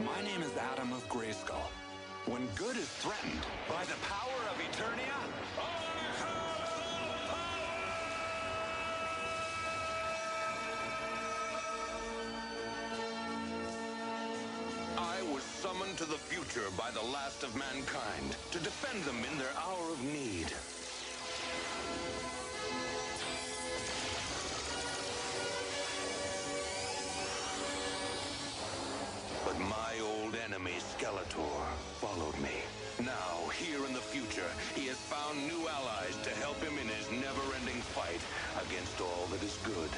My name is Adam of Grayskull. When good is threatened by the power of Eternia, I was summoned to the future by the last of mankind to defend them in their hour of need. But my old enemy, Skeletor, followed me. Now, here in the future, he has found new allies to help him in his never-ending fight against all that is good.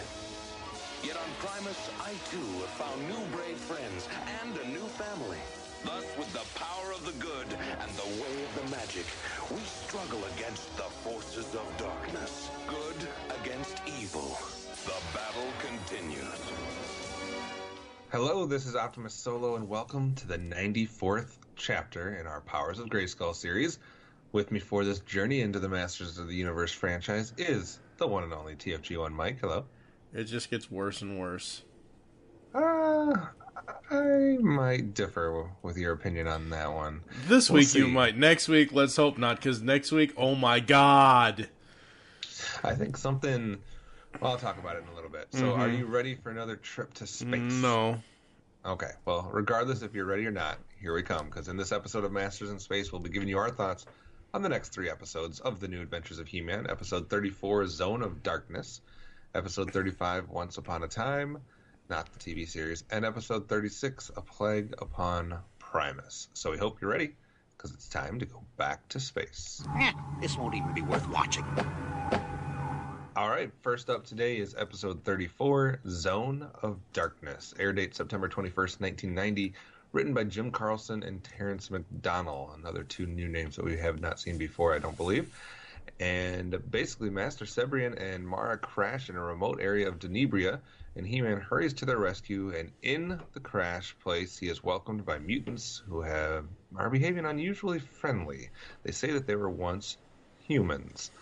Yet on Primus, I too have found new brave friends and a new family. Thus, with the power of the good and the way of the magic, we struggle against the forces of darkness. Good against evil. The battle continues. Hello, this is OptimusSolo, and welcome to the 94th chapter in our Powers of Grayskull series. With me for this journey into the Masters of the Universe franchise is the one and only TFG1Mike. Hello. It just gets worse and worse. I might differ with your opinion on that one. This week you might. Next week, let's hope not, because next week, oh my god. I think something... Well, I'll talk about it in a little bit. So, Are you ready for another trip to space? No. Okay, well, regardless if you're ready or not, here we come. Because in this episode of Masters in Space, we'll be giving you our thoughts on the next 3 episodes of The New Adventures of He-Man. Episode 34, Zone of Darkness. Episode 35, Once Upon a Time, not the TV series. And episode 36, A Plague Upon Primus. So we hope you're ready, because it's time to go back to space. This won't even be worth watching. All right, first up today is episode 34, Zone of Darkness. Air date September 21st, 1990. Written by Jim Carlson and Terrence McDonnell. Another 2 new names that we have not seen before, I don't believe. And basically, Master Cebrian and Mara crash in a remote area of Denebria, and He-Man hurries to their rescue, and in the crash place, he is welcomed by mutants who are behaving unusually friendly. They say that they were once humans.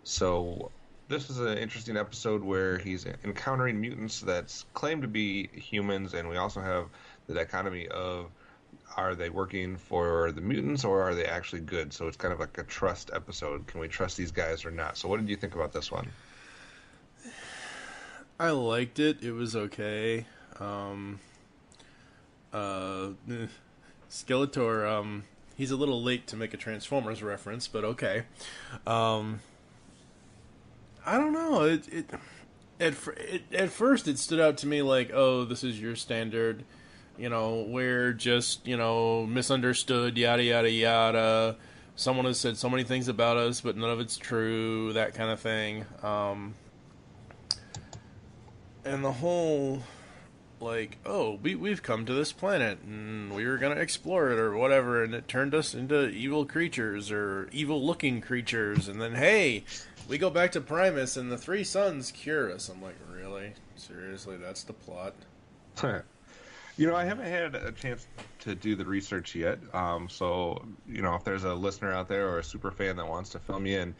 So... this is an interesting episode where he's encountering mutants that claim to be humans, and we also have the dichotomy of, are they working for the mutants or are they actually good? So it's kind of like a trust episode. Can we trust these guys or not? So what did you think about this one? I liked it. It was okay. Skeletor, he's a little late to make a Transformers reference, but okay. I don't know. At first it stood out to me like, oh, this is your standard, we're just, misunderstood, yada, yada, yada. Someone has said so many things about us, but none of it's true, that kind of thing. And the whole, like, oh, we've come to this planet, and we were going to explore it, or whatever, and it turned us into evil creatures, or evil-looking creatures, and then, hey... we go back to Primus, and the 3 sons cure us. I'm like, really? Seriously, that's the plot? I haven't had a chance to do the research yet. So, if there's a listener out there or a super fan that wants to fill me in,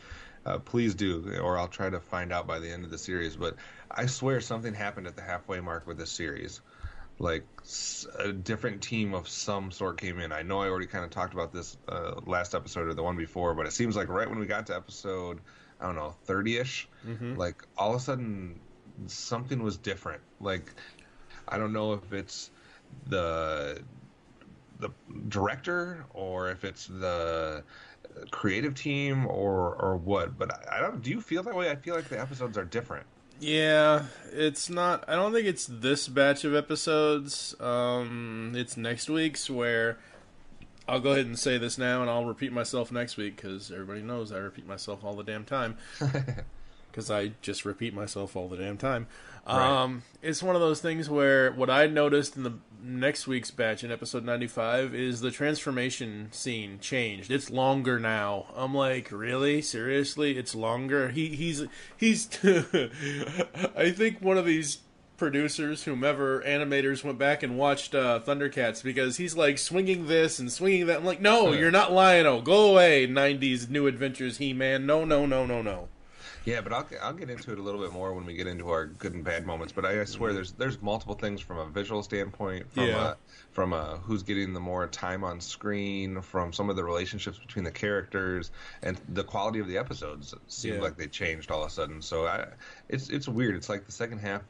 please do, or I'll try to find out by the end of the series. But I swear something happened at the halfway mark with this series. Like, a different team of some sort came in. I know I already kind of talked about this last episode or the one before, but it seems like right when we got to episode... I don't know, 30-ish, like, all of a sudden, something was different. Like, I don't know if it's the director or if it's the creative team or what, but I don't, do you feel that way? I feel like the episodes are different. Yeah, it's not, I don't think it's this batch of episodes. It's next week's where... I'll go ahead and say this now, and I'll repeat myself next week, because everybody knows I repeat myself all the damn time. Because I just repeat myself all the damn time. Right. It's one of those things where what I noticed in the next week's batch in episode 95 is the transformation scene changed. It's longer now. I'm like, really? Seriously? It's longer? He's I think one of these... producers, whomever, animators went back and watched Thundercats, because he's like swinging this and swinging that. I'm like, no, you're not Lion-O. Go away, 90s New Adventures He-Man. No. Yeah, but I'll get into it a little bit more when we get into our good and bad moments. But I swear, there's multiple things from a visual standpoint, from who's getting the more time on screen, from some of the relationships between the characters, and the quality of the episodes seemed like they changed all of a sudden. So it's weird. It's like the second half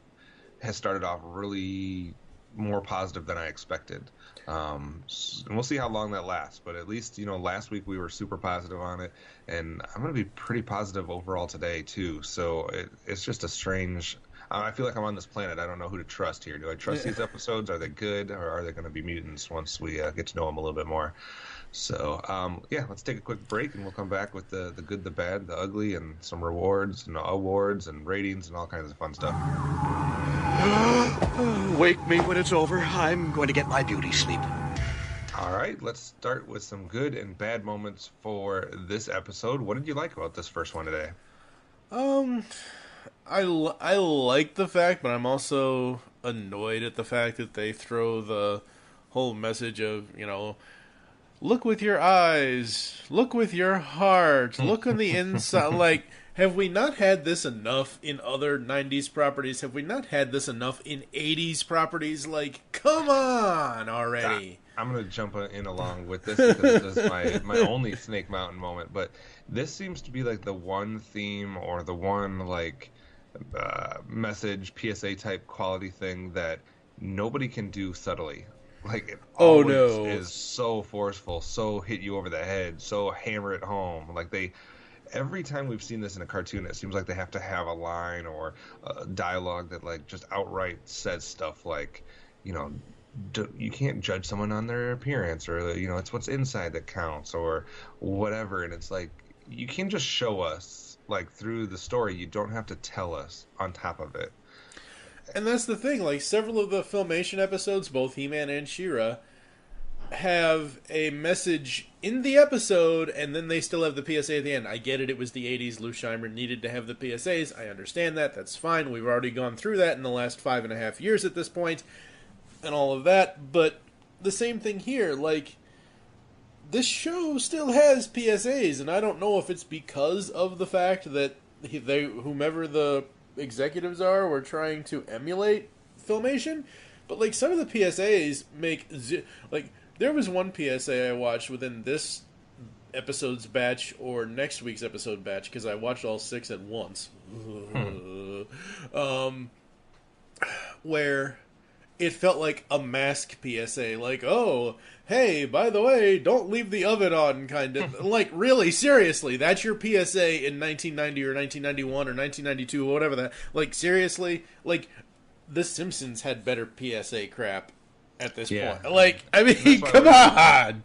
has started off really more positive than I expected. And we'll see how long that lasts. But at least, last week we were super positive on it, and I'm going to be pretty positive overall today too. So it's just a strange. I feel like I'm on this planet. I don't know who to trust here. Do I trust these episodes? Are they good, or are they going to be mutants once we get to know them a little bit more? So, let's take a quick break, and we'll come back with the good, the bad, the ugly, and some rewards and awards and ratings and all kinds of fun stuff. Wake me when it's over. I'm going to get my beauty sleep. All right, let's start with some good and bad moments for this episode. What did you like about this first one today? I like the fact, but I'm also annoyed at the fact that they throw the whole message of, look with your eyes, look with your heart, look on the inside. Like, have we not had this enough in other 90s properties? Have we not had this enough in 80s properties? Like, come on already. I'm going to jump in along with this because this is my only Snake Mountain moment. But this seems to be like the one theme or the one message, PSA type quality thing that nobody can do subtly. Like, it always is so forceful, so hit you over the head, so hammer it home. Like, every time we've seen this in a cartoon, it seems like they have to have a line or a dialogue that, like, just outright says stuff like, you can't judge someone on their appearance, or, it's what's inside that counts, or whatever. And it's like, you can just show us, like, through the story. You don't have to tell us on top of it. And that's the thing, like, several of the Filmation episodes, both He-Man and She-Ra, have a message in the episode, and then they still have the PSA at the end. I get it was the 80s, Lou Scheimer needed to have the PSAs, I understand that, that's fine, we've already gone through that in the last 5.5 years at this point, and all of that, but the same thing here, like, this show still has PSAs, and I don't know if it's because of the fact that whomever the executives were trying to emulate Filmation, but like some of the PSAs there was one PSA I watched within this episode's batch or next week's episode batch because I watched all 6 at once, where it felt like a mask PSA, like, oh, hey, by the way, don't leave the oven on, kind of. Like, really, seriously, that's your PSA in 1990 or 1991 or 1992 or whatever that. Like, seriously? Like, The Simpsons had better PSA crap at this point. Like, I mean, come on!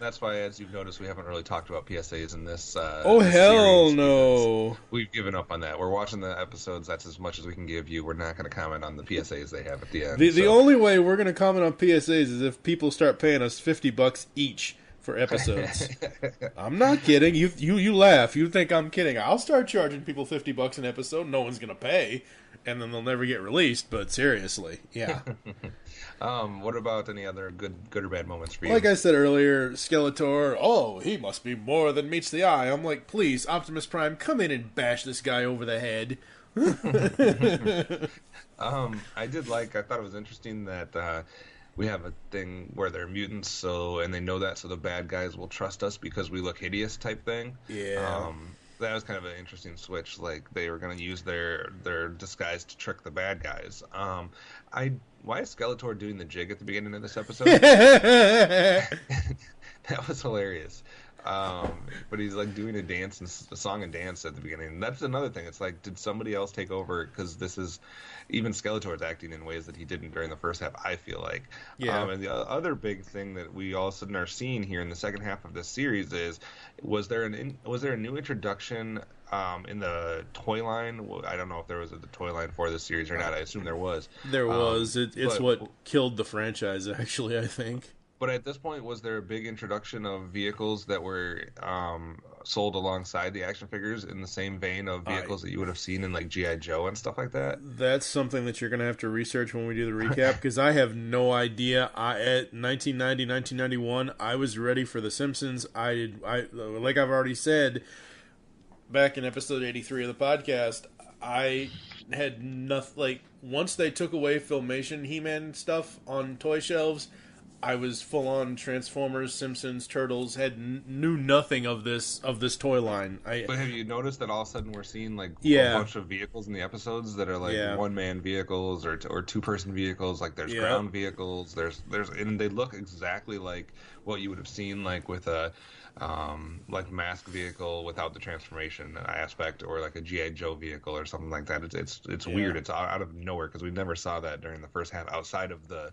That's why, as you've noticed, we haven't really talked about PSAs in this this hell no. We've given up on that. We're watching the episodes. That's as much as we can give you. We're not going to comment on the PSAs they have at the end. The only way we're going to comment on PSAs is if people start paying us $50 each for episodes. I'm not kidding. You laugh. You think I'm kidding. I'll start charging people $50 an episode. No one's going to pay, and then they'll never get released. But seriously, yeah. What about any other good or bad moments for you? Like I said earlier, Skeletor, oh, he must be more than meets the eye. I'm like, please, Optimus Prime, come in and bash this guy over the head. I thought it was interesting that we have a thing where they're mutants, and they know that, so the bad guys will trust us because we look hideous type thing. Yeah. That was kind of an interesting switch. Like, they were going to use their disguise to trick the bad guys. Why is Skeletor doing the jig at the beginning of this episode? That was hilarious. But he's like doing a song and dance at the beginning. And that's another thing. It's like, did somebody else take over? Because this is, even Skeletor's acting in ways that he didn't during the first half, I feel like. Yeah. And the other big thing that we all of a sudden are seeing here in the second half of this series is, was there a new introduction in the toy line? I don't know if there was a toy line for this series or not. I assume there was. There was. It's what killed the franchise, actually, I think. But at this point, was there a big introduction of vehicles that were sold alongside the action figures in the same vein of vehicles that you would have seen in like G.I. Joe and stuff like that? That's something that you're going to have to research when we do the recap, because I have no idea. At 1990, 1991, I was ready for The Simpsons. I like I've already said, back in episode 83 of the podcast, I had nothing, like, once they took away Filmation He-Man stuff on toy shelves, I was full on Transformers, Simpsons, Turtles, knew nothing of this toy line. But have you noticed that all of a sudden we're seeing like Yeah. a bunch of vehicles in the episodes that are like Yeah. one-man vehicles or two-person vehicles? Like there's Yeah. ground vehicles. There's and they look exactly like what you would have seen like with a like mask vehicle without the transformation aspect, or like a G.I. Joe vehicle or something like that. It's weird. It's out of nowhere because we never saw that during the first half outside of the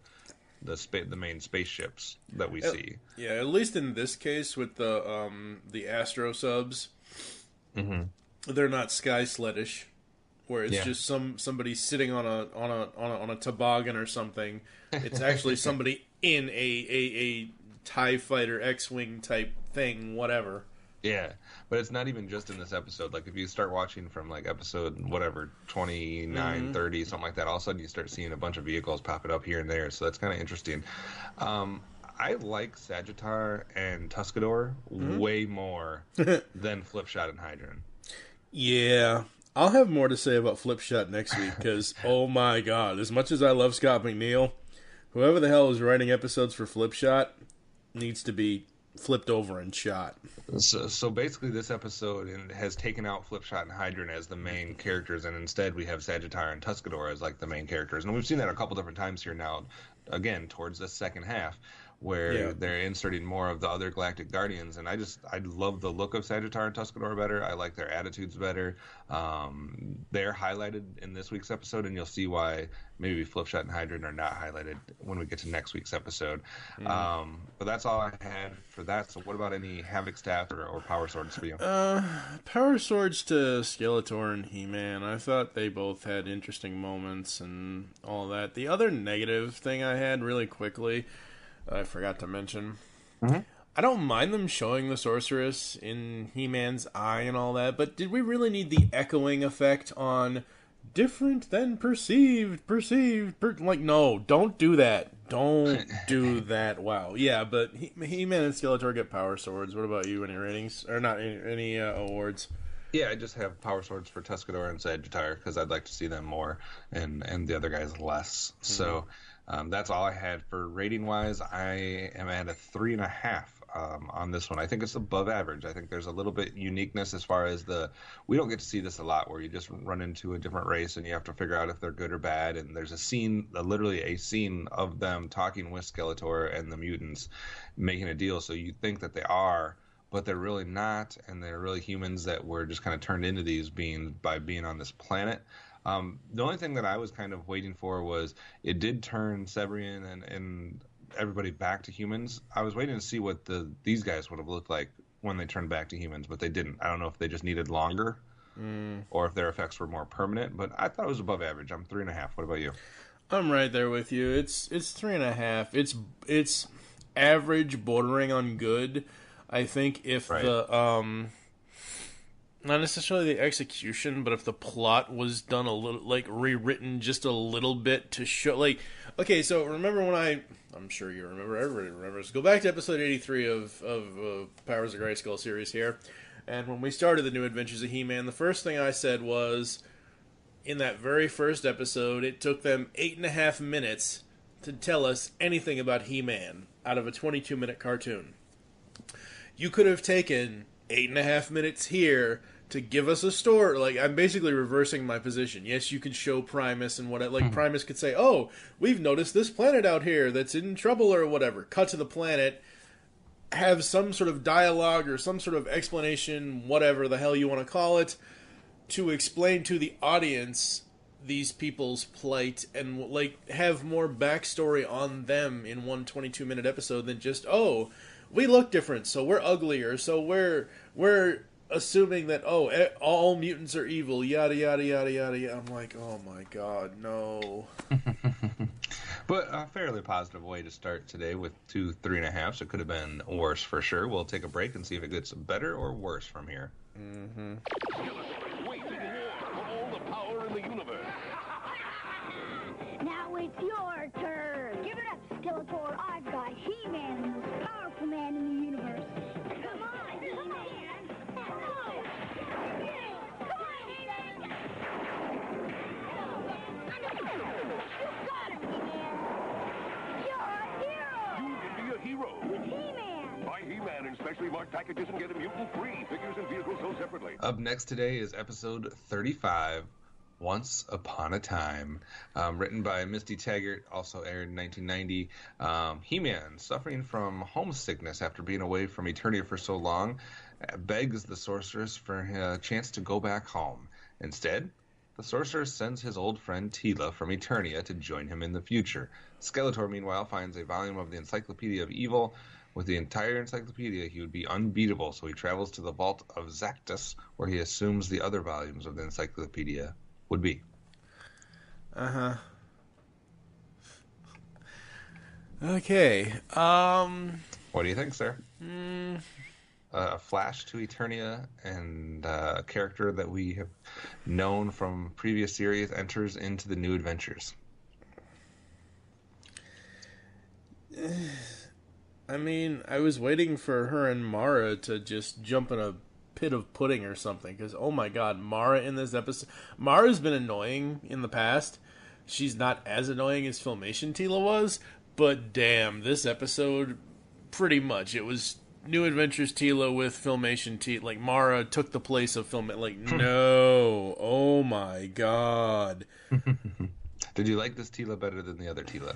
main spaceships that we see. Yeah, at least in this case with the Astro subs, they're not Sky Sleddish, where it's just somebody sitting on a toboggan or something. It's actually somebody in a TIE Fighter X-Wing type thing, whatever. Yeah, but it's not even just in this episode. Like, if you start watching from, like, episode, whatever, 29, 30, something like that, all of a sudden you start seeing a bunch of vehicles popping up here and there, so that's kind of interesting. I like Sagittar and Tuscador way more than Flipshot and Hydron. Yeah, I'll have more to say about Flipshot next week, because, oh my god, as much as I love Scott McNeil, whoever the hell is writing episodes for Flipshot needs to be flipped over and shot. So basically this episode has taken out Flipshot and Hydron as the main characters, and instead we have Sagittar and Tuscador as like the main characters. And we've seen that a couple different times here now, again, towards the second half, where they're inserting more of the other Galactic Guardians, and I love the look of Sagittar and Tuscador better. I like their attitudes better. They're highlighted in this week's episode, and you'll see why maybe Flipshot and Hydron are not highlighted when we get to next week's episode. But that's all I had for that. So what about any Havoc staff or Power Swords for you? Power Swords to Skeletor and He-Man. I thought they both had interesting moments and all that. The other negative thing I had really quickly, I forgot to mention. I don't mind them showing the sorceress in He-Man's eye and all that, but did we really need the echoing effect on different than perceived, like, no, don't do that. Don't do that. Wow. Yeah, but He-Man and Skeletor get Power Swords. What about you? Any ratings? Or not any awards? Yeah, I just have Power Swords for Tuscador and Sagittar because I'd like to see them more, and the other guys less. So that's all I had for rating wise. I am at a 3.5 on this one. I think it's above average. I think there's a little bit uniqueness as far as we don't get to see this a lot, where you just run into a different race and you have to figure out if they're good or bad. And there's a scene, literally a scene of them talking with Skeletor and the mutants, making a deal. So you think that they are, but they're really not, and they're really humans that were just kind of turned into these beings by being on this planet. The only thing that I was kind of waiting for was it did turn Severian and everybody back to humans. I was waiting to see what these guys would have looked like when they turned back to humans, but they didn't. I don't know if they just needed longer or if their effects were more permanent, but I thought it was above average. I'm 3.5. What about you? I'm right there with you. It's 3.5. It's average, bordering on good. I think if the not necessarily the execution, but if the plot was done a little, like, rewritten just a little bit to show, like, okay, so remember when I'm sure you remember, everybody remembers, go back to episode 83 of Powers of Grayskull series here, and when we started the New Adventures of He-Man, the first thing I said was, in that very first episode, it took them 8.5 minutes to tell us anything about He-Man out of a 22-minute cartoon. You could have taken 8.5 minutes here to give us a story. Like, I'm basically reversing my position. Yes, you could show Primus and what, like, Primus could say, oh, we've noticed this planet out here that's in trouble or whatever. Cut to the planet, have some sort of dialogue or some sort of explanation, whatever the hell you want to call it, to explain to the audience these people's plight and, like, have more backstory on them in one 22-minute episode than just, oh, we look different, so we're uglier, so we're assuming that, oh, all mutants are evil, yada, yada, yada, yada. I'm like, oh my god, no. But a fairly positive way to start today with 2 3.5s. It could have been worse for sure. We'll take a break and see if it gets better or worse from here. Waging war for all the power in the universe. Now it's your turn. Give it up, Skeletor. I've got He-Man, the most powerful man in the universe. Come on, He-Man. got him, He-Man. You're a hero. You can be a hero. With He-Man. Buy He-Man in specially marked packages and get a mutant-free. Figures and vehicles sold separately. Up next today is episode 35, Once Upon a Time, written by Misty Taggart, also aired in 1990. He-Man, suffering from homesickness after being away from Eternia for so long, begs the sorceress for a chance to go back home. Instead, the sorceress sends his old friend Teela from Eternia to join him in the future. Skeletor, meanwhile, finds a volume of the Encyclopedia of Evil. With the entire encyclopedia, he would be unbeatable, so he travels to the vault of Zactus, where he assumes the other volumes of the encyclopedia would be. Uh-huh. Okay. What do you think, sir? A flash to Eternia, and a character that we have known from previous series enters into the new adventures. I mean, I was waiting for her and Mara to just jump in a pit of pudding or something, because, oh my god, Mara in this episode... Mara's been annoying in the past. She's not as annoying as Filmation Teela was, but damn, this episode, pretty much, it was New Adventures Teela with Filmation Teela. Like, Mara took the place of Film... Like, no, oh my god. Did you like this Teela better than the other Teela?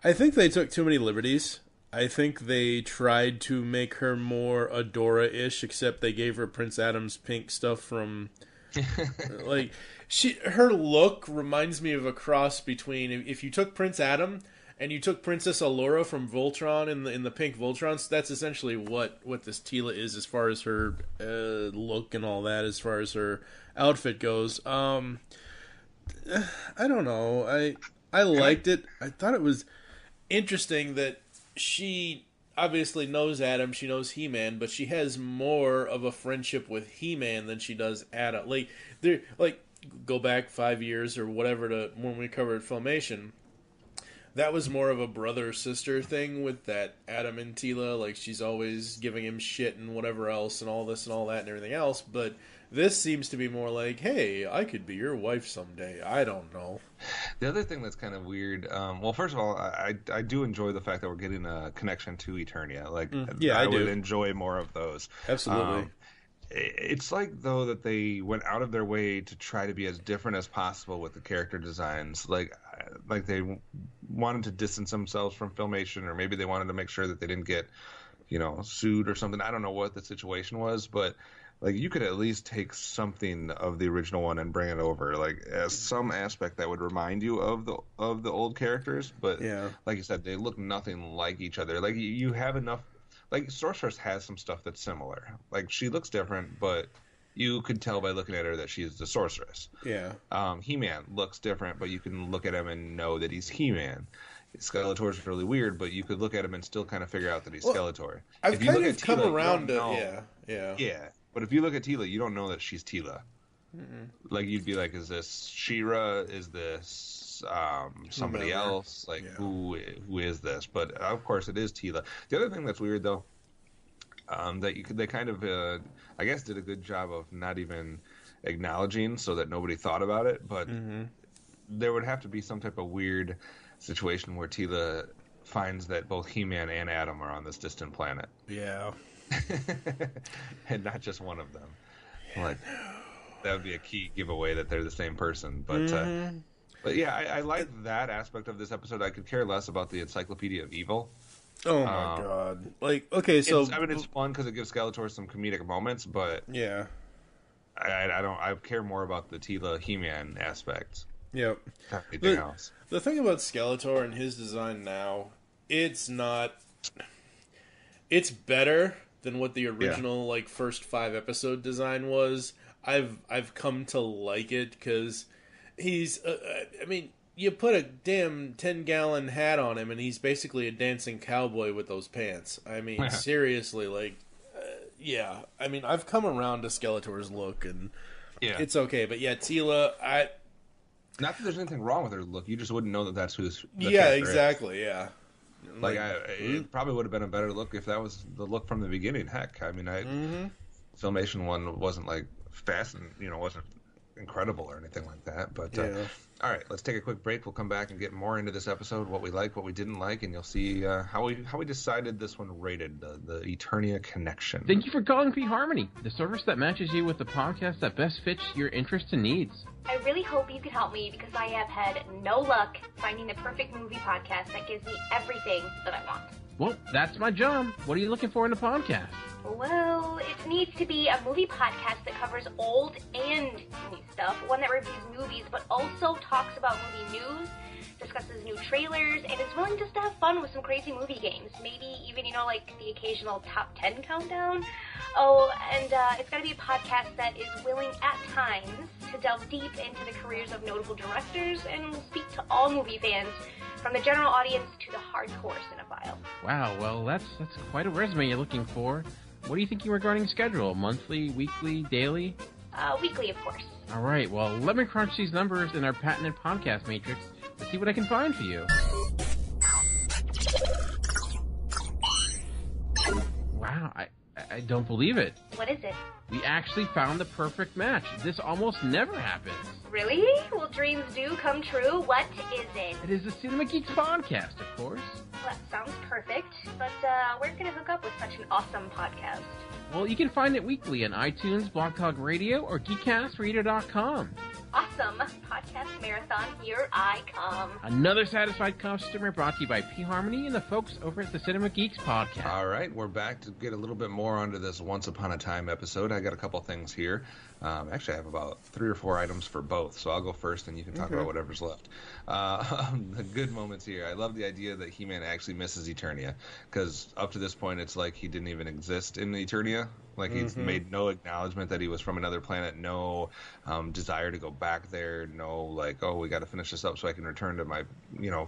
I think they took too many liberties. I think they tried to make her more Adora-ish, except they gave her Prince Adam's pink stuff from... like, her look reminds me of a cross between... If you took Prince Adam and you took Princess Allura from Voltron in the pink Voltrons, that's essentially what this Teela is as far as her look and all that, as far as her outfit goes. I don't know. I liked it. I thought it was interesting that she obviously knows Adam, she knows He-Man, but she has more of a friendship with He-Man than she does Adam. Go back 5 years or whatever to when we covered Filmation. That was more of a brother-sister thing with that Adam and Teela. Like, she's always giving him shit and whatever else and all this and all that and everything else. But this seems to be more like, hey, I could be your wife someday. I don't know. The other thing that's kind of weird, well, first of all, I do enjoy the fact that we're getting a connection to Eternia. Like, I would enjoy more of those. Absolutely. It's like, though, that they went out of their way to try to be as different as possible with the character designs. Like they wanted to distance themselves from Filmation, or maybe they wanted to make sure that they didn't get, sued or something. I don't know what the situation was, but like, you could at least take something of the original one and bring it over, like, as some aspect that would remind you of the old characters. But yeah, like you said, they look nothing like each other. Like, you have enough. Like, Sorceress has some stuff that's similar. Like, she looks different, but you could tell by looking at her that she's the Sorceress. Yeah. He-Man looks different, but you can look at him and know that he's He-Man. Skeletor's really weird, but you could look at him and still kind of figure out that he's Skeletor. I've if you kind look of at come Teela, around to Yeah, but if you look at Teela, you don't know that she's Teela. Like, you'd be like, is this She-Ra? Is this somebody else? Like, who is this? But of course, it is Teela. The other thing that's weird, though, they kind of, I guess, did a good job of not even acknowledging, so that nobody thought about it. But there would have to be some type of weird situation where Teela finds that both He-Man and Adam are on this distant planet. Yeah. And not just one of them. Like, that would be a key giveaway that they're the same person. But yeah, I like that aspect of this episode. I could care less about the Encyclopedia of Evil. Oh my god! Like, okay, so it's fun because it gives Skeletor some comedic moments, but yeah, I care more about the Teela He-Man aspect. Yep. Anything else? The thing about Skeletor and his design now, it's better than what the original first 5 episode design was. I've come to like it because he's you put a damn 10-gallon hat on him and he's basically a dancing cowboy with those pants. I mean, seriously, I've come around to Skeletor's look and it's okay. But yeah, Teela, not that there's anything wrong with her look, you just wouldn't know that that's who's. Exactly. Yeah. It probably would have been a better look if that was the look from the beginning. Heck, I mean, Filmation one wasn't like fast and wasn't incredible or anything like that. But Yeah. all right, let's take a quick break. We'll come back and get more into this episode, what we like, what we didn't like, and you'll see how we decided this one rated, the Eternia connection. Thank you for calling P-Harmony, the service that matches you with the podcast that best fits your interests and needs. I really hope you can help me because I have had no luck finding the perfect movie podcast that gives me everything that I want. Well, that's my job. What are you looking for in a podcast? Well, it needs to be a movie podcast that covers old and new stuff, one that reviews movies but also talks about movie news, discusses new trailers, and is willing just to have fun with some crazy movie games. Maybe even, like the occasional top 10 countdown. Oh, and it's got to be a podcast that is willing at times to delve deep into the careers of notable directors and will speak to all movie fans, from the general audience to the hardcore cinephile. Wow, well, that's quite a resume you're looking for. What are you thinking regarding schedule? Monthly, weekly, daily? Weekly, of course. All right, well, let me crunch these numbers in our patented podcast matrix to see what I can find for you. Wow, I don't believe it. What is it? We actually found the perfect match. This almost never happens. Really? Well, dreams do come true. What is it? It is the Cinema Geeks podcast, of course. Well, that sounds perfect, but where can I hook up with such an awesome podcast? Well, you can find it weekly on iTunes, Blog Talk Radio, or GeekCastRadio.com. Awesome. Podcast marathon, here I come. Another satisfied customer brought to you by P-Harmony and the folks over at the Cinema Geeks podcast. All right, we're back to get a little bit more onto this Once Upon a Time episode. I got a couple things here. Actually, I have about 3 or 4 items for both, so I'll go first and you can talk about whatever's left. The good moments here. I love the idea that He-Man actually misses Eternia, because up to this point, it's like he didn't even exist in Eternia. Like, he's made no acknowledgement that he was from another planet, no desire to go back there, no, like, oh, we got to finish this up so I can return to my,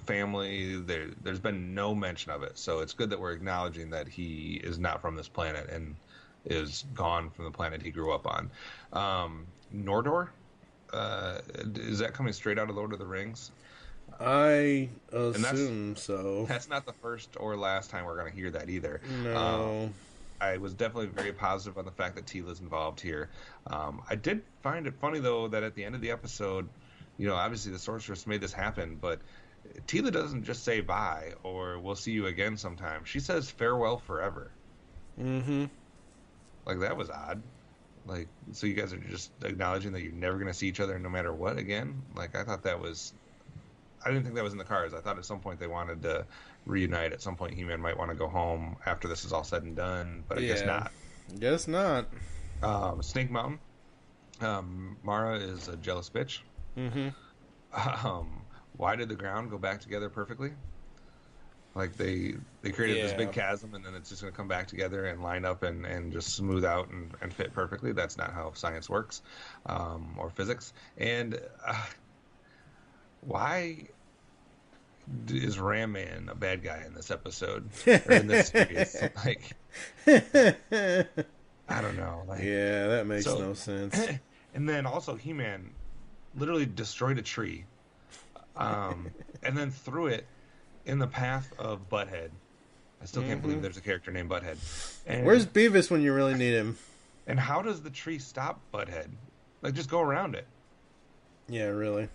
family. There's been no mention of it. So it's good that we're acknowledging that he is not from this planet and is gone from the planet he grew up on. Nordor? Is that coming straight out of Lord of the Rings? I assume so. That's not the first or last time we're going to hear that either. No. I was definitely very positive on the fact that Teela's involved here. I did find it funny, though, that at the end of the episode, obviously the sorceress made this happen, but Teela doesn't just say bye or we'll see you again sometime. She says farewell forever. Mm-hmm. Like, that was odd. Like, so you guys are just acknowledging that you're never going to see each other no matter what again? Like, I thought that was... I didn't think that was in the cards. I thought at some point they wanted to reunite. At some point, He-Man might want to go home after this is all said and done, but I guess not. Guess not. Snake Mountain. Mara is a jealous bitch. Mm-hmm. Why did the ground go back together perfectly? Like, they created this big chasm, and then it's just going to come back together and line up and just smooth out and fit perfectly. That's not how science works, or physics. And why is Ram Man a bad guy in this episode or in this series? Like, I don't know. Like, yeah, that makes no sense. And then also He-Man literally destroyed a tree, and then threw it in the path of Butthead. I still can't believe there's a character named Butthead. And where's Beavis when you really need him? And how does the tree stop Butthead? Like, just go around it. Yeah, really.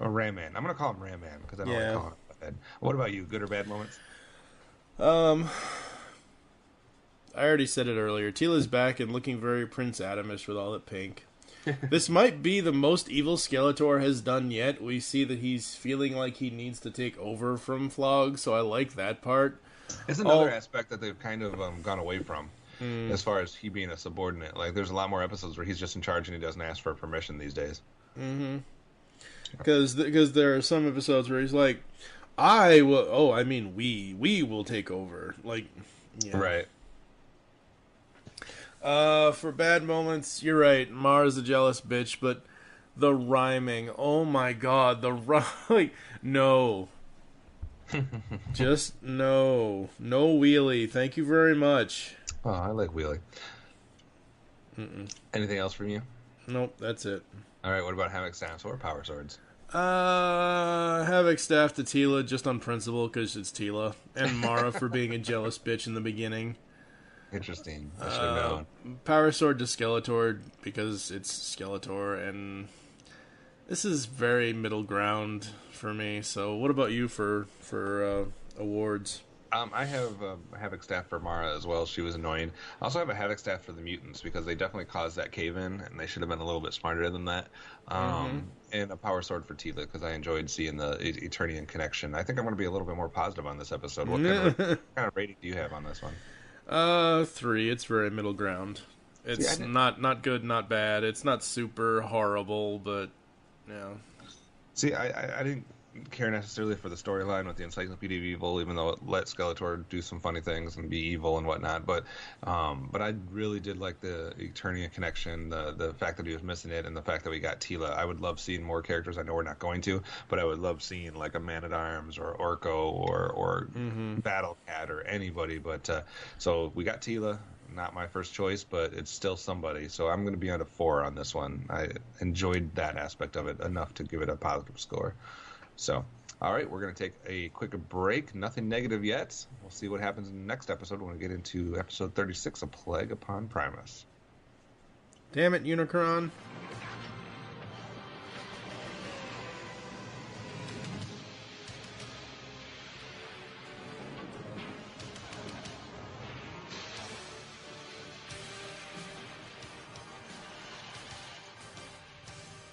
Or Ram Man. I'm going to call him Ram Man because I don't like calling him Butthead. What about you? Good or bad moments? I already said it earlier. Teela's back and looking very Prince Adamish with all that pink. This might be the most evil Skeletor has done yet. We see that he's feeling like he needs to take over from Flog, so I like that part. It's another aspect that they've kind of gone away from, as far as he being a subordinate. Like, there's a lot more episodes where he's just in charge and he doesn't ask for permission these days. Mm-hmm. Because there are some episodes where he's like, we will take over. Like, yeah. Right. For bad moments, you're right. Mara's a jealous bitch, but the rhyming, oh my god, no. Just no. No wheelie. Thank you very much. Oh, I like wheelie. Anything else from you? Nope, that's it. All right, what about Havoc Staffs or Power Swords? Havoc Staff to Teela just on principle because it's Teela, and Mara for being a jealous bitch in the beginning. Interesting. I should have known. Power Sword to Skeletor because it's Skeletor, and This is very middle ground for me. So, what about you for awards? I have a Havoc staff for Mara as well. She was annoying. I also have a Havoc staff for the mutants because they definitely caused that cave-in, and they should have been a little bit smarter than that. And a power sword for Tila because I enjoyed seeing the Eternian connection. I think I'm going to be a little bit more positive on this episode. What kind of rating do you have on this one? 3. It's very middle ground. It's not good, not bad. It's not super horrible, but yeah. See, I didn't care necessarily for the storyline with the Encyclopedia of Evil, even though it let Skeletor do some funny things and be evil and whatnot. But I really did like the Eternia connection, the fact that he was missing it, and the fact that we got Tila. I would love seeing more characters. I know we're not going to, but I would love seeing like a Man-at-Arms or Orko or Battle Cat or anybody. But so we got Tila. Not my first choice, but it's still somebody. So I'm going to be on a 4 on this one. I enjoyed that aspect of it enough to give it a positive score. So, all right, we're going to take a quick break. Nothing negative yet. We'll see what happens in the next episode when we get into episode 36, A Plague Upon Primus. Damn it, Unicron.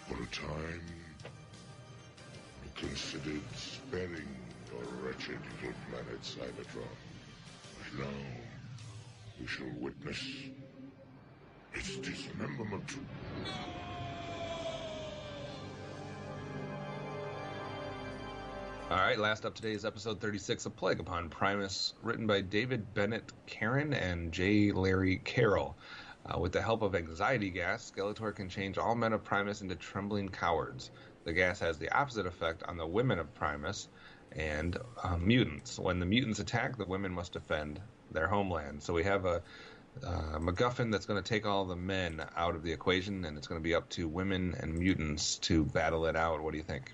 For a time, we considered sparing your wretched little planet Cybertron. But now, we shall witness its dismemberment. All right, last up today is episode 36, A Plague Upon Primus, written by David Bennett Karen and J. Larry Carroll. With the help of anxiety gas, Skeletor can change all men of Primus into trembling cowards. The gas has the opposite effect on the women of Primus and mutants. When the mutants attack, the women must defend their homeland. So we have a MacGuffin that's going to take all the men out of the equation, and it's going to be up to women and mutants to battle it out. What do you think?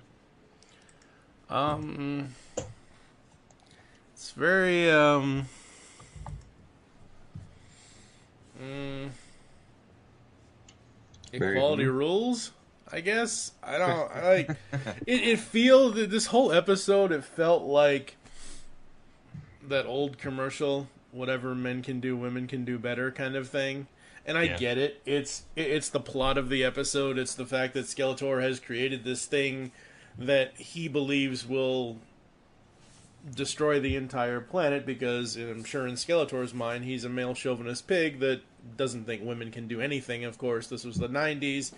It's very equality rules, I guess. I like it feel that this whole episode, it felt like that old commercial, whatever men can do, women can do better kind of thing. And I get it. It's the plot of the episode. It's the fact that Skeletor has created this thing that he believes will destroy the entire planet because, I'm sure in Skeletor's mind, he's a male chauvinist pig that doesn't think women can do anything. Of course, this was the 90s.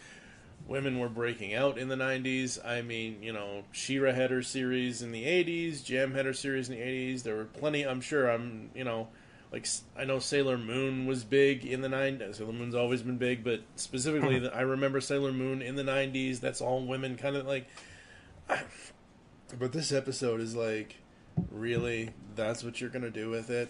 Women were breaking out in the 90s. I mean, She-Ra had her series in the 80s. Jam had her series in the 80s. There were plenty, I'm sure, I know Sailor Moon was big in the 90s. Sailor Moon's always been big, but specifically, I remember Sailor Moon in the 90s. That's all women kind of like. But this episode is like, really? That's what you're going to do with it?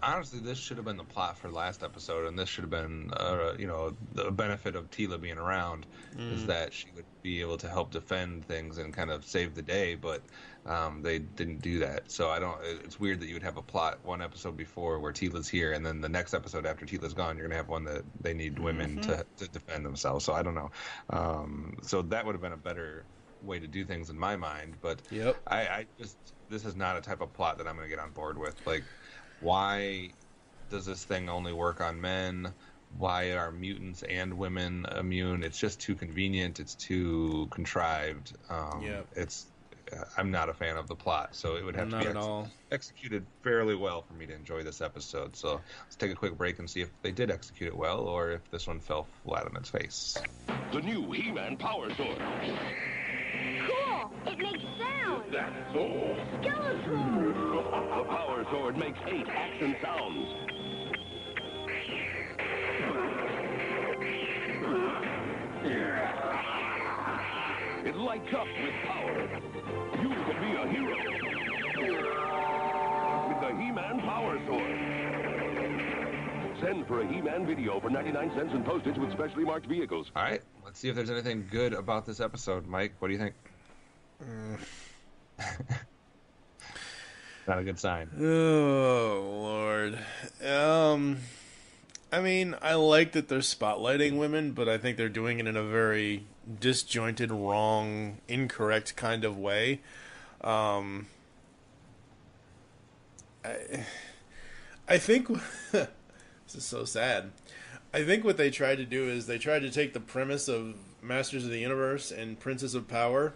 Honestly, this should have been the plot for last episode, and this should have been, the benefit of Tila being around is that she would be able to help defend things and kind of save the day, but they didn't do that. So it's weird that you would have a plot one episode before where Tila's here, and then the next episode after Tila's gone, you're going to have one that they need women to defend themselves. So I don't know. So that would have been a better way to do things in my mind, but this is not a type of plot that I'm going to get on board with. Like, why does this thing only work on men? Why are mutants and women immune? It's just too convenient. It's too contrived. I'm not a fan of the plot, so it would have to be executed fairly well for me to enjoy this episode. So let's take a quick break and see if they did execute it well, or if this one fell flat on its face. The new He-Man Power Sword. Cool! It makes sound! That's all. Skeletor! The Power Sword makes 8 action sounds. It lights up with power. You can be a hero with the He-Man Power Sword. Send for a He-Man video for 99 cents and postage with specially marked vehicles. All right, let's see if there's anything good about this episode. Mike, what do you think? Not a good sign. Oh, Lord. I mean, I like that they're spotlighting women, but I think they're doing it in a very disjointed, wrong, incorrect kind of way. I think this is so sad. I think what they tried to do is they tried to take the premise of Masters of the Universe and Princes of Power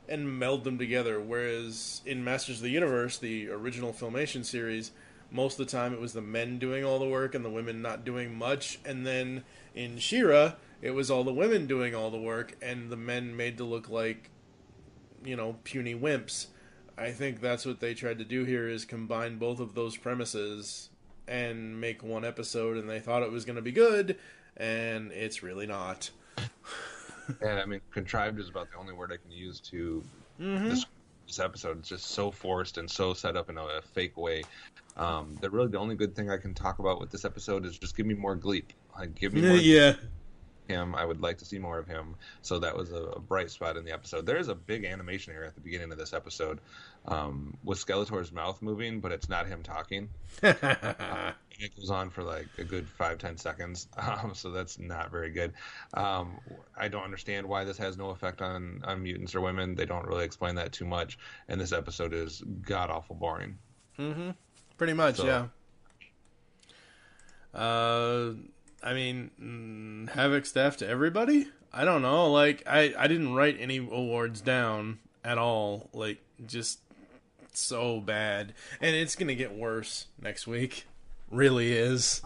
and meld them together, whereas in Masters of the Universe, the original Filmation series, most of the time it was the men doing all the work and the women not doing much, and then in She-Ra, it was all the women doing all the work and the men made to look like, puny wimps. I think that's what they tried to do here, is combine both of those premises and make one episode, and they thought it was going to be good, and it's really not. And I mean, contrived is about the only word I can use to describe this episode. It's just so forced and so set up in a fake way. Really the only good thing I can talk about with this episode is just give me more Gleep. Like, give me more him. I would like to see more of him. So that was a bright spot in the episode. There is a big animation here at the beginning of this episode with Skeletor's mouth moving, but it's not him talking. It goes on for like a good 5-10 seconds, so that's not very good. I don't understand why this has no effect on mutants or women. They don't really explain that too much, and this episode is god-awful boring. Pretty much, yeah. I mean, Havoc staff to everybody? I don't know. Like, I didn't write any awards down at all. Like, just so bad. And it's going to get worse next week. Really is.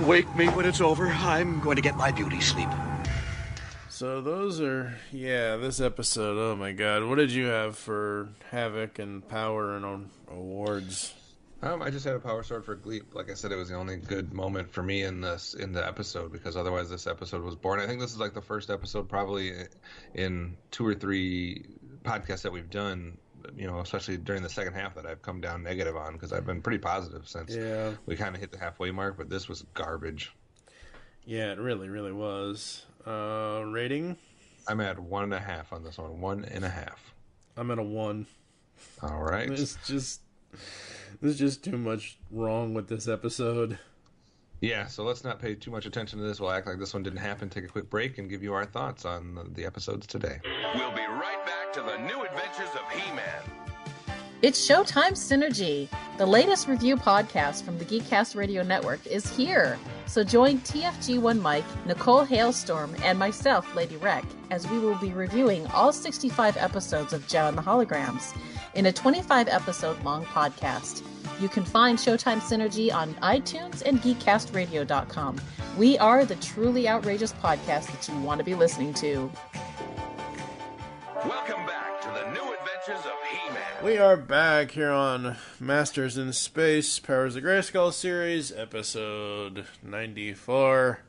Wake me when it's over. I'm going to get my beauty sleep. So those are, this episode. Oh my god. What did you have for Havoc and Power and awards? I just had a power sword for Gleep. Like I said, it was the only good moment for me in the episode, because otherwise this episode was boring. I think this is like the first episode probably in 2 or 3 podcasts that we've done, especially during the second half, that I've come down negative on, because I've been pretty positive since we kind of hit the halfway mark, but this was garbage. Yeah, it really, really was. Rating? I'm at 1.5 on this one. 1.5. I'm at a 1. All right. There's just too much wrong with this episode. Yeah, so let's not pay too much attention to this. We'll act like this one didn't happen, take a quick break, and give you our thoughts on the episodes today. We'll be right back to the new adventures of He-Man. It's Showtime Synergy. The latest review podcast from the Geekcast Radio Network is here. So join TFG1Mike, Nicole Hailstorm, and myself, Lady Rec, as we will be reviewing all 65 episodes of Joe and the Holograms in a 25-episode-long podcast. You can find Showtime Synergy on iTunes and GeekCastRadio.com. We are the truly outrageous podcast that you want to be listening to. Welcome back to the new adventures of He-Man. We are back here on Masters in Space, Powers of GRAYSKULL series, episode 94.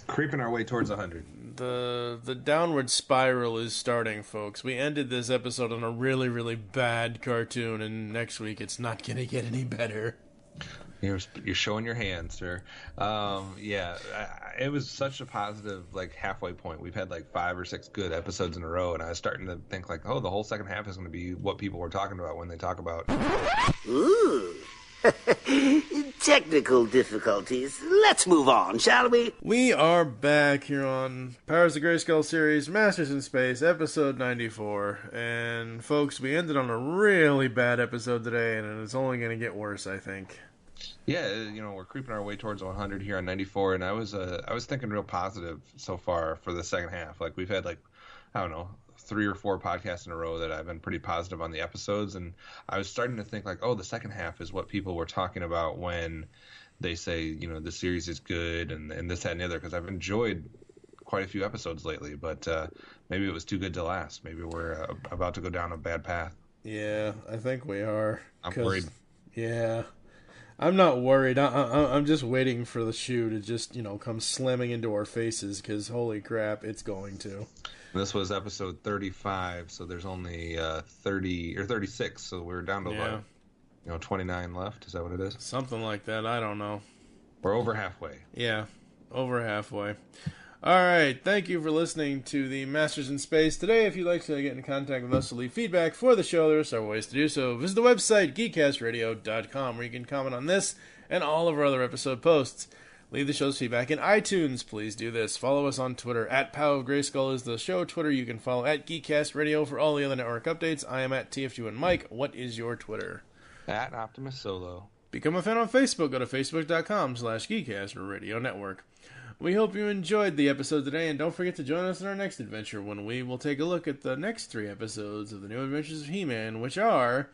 Creeping our way towards 100. The downward spiral is starting, folks. We ended this episode on a really, really bad cartoon, and next week it's not going to get any better. You're showing your hand, sir. It was such a positive, halfway point. We've had 5 or 6 good episodes in a row, and I was starting to think the whole second half is going to be what people were talking about when they talk about. Ooh. Technical difficulties. Let's move on, shall we? We are back here on Powers of GRAYSKULL series, Masters in Space, episode 94. And folks, we ended on a really bad episode today, and it's only going to get worse, I think. Yeah, we're creeping our way towards 100 here on 94, and I was thinking real positive so far for the second half. We've had 3 or 4 podcasts in a row that I've been pretty positive on the episodes, and I was starting to think the second half is what people were talking about when they say, the series is good and this, that, and the other, because I've enjoyed quite a few episodes lately, but maybe it was too good to last. Maybe we're about to go down a bad path. Yeah, I think we are. I'm worried. Yeah. I'm not worried. I'm just waiting for the shoe to just, come slamming into our faces, because holy crap, it's going to. This was episode 35, so there's only 30 or 36, so we're down to 29 left. Is that what it is? Something like that. I don't know. We're over halfway. Yeah, over halfway. All right, thank you for listening to the Masters in Space. Today, if you'd like to get in contact with us to leave feedback for the show, there are several ways to do so. Visit the website, geekcastradio.com, where you can comment on this and all of our other episode posts. Leave the show's feedback in iTunes. Please do this. Follow us on Twitter. At Pow of Grayskull is the show Twitter. You can follow at Geekcast Radio for all the other network updates. I am at TFG1Mike. What is your Twitter? At OptimusSolo. Become a fan on Facebook. Go to facebook.com/Geekcast Radio Network. We hope you enjoyed the episode today, and don't forget to join us in our next adventure when we will take a look at the next 3 episodes of the New Adventures of He-Man, which are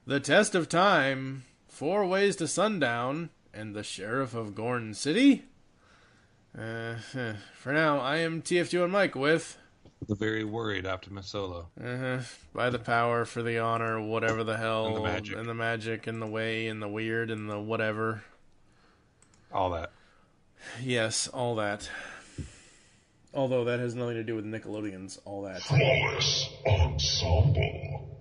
The Test of Time, 4 Ways to Sundown, and the Sheriff of Gorn City. For now, I am TFG1Mike with the very worried OptimusSolo. By the power, for the honor, whatever the hell, and the magic, and the way, and the weird, and the whatever. All that. Yes, all that. Although that has nothing to do with Nickelodeon's all that. Flawless Ensemble.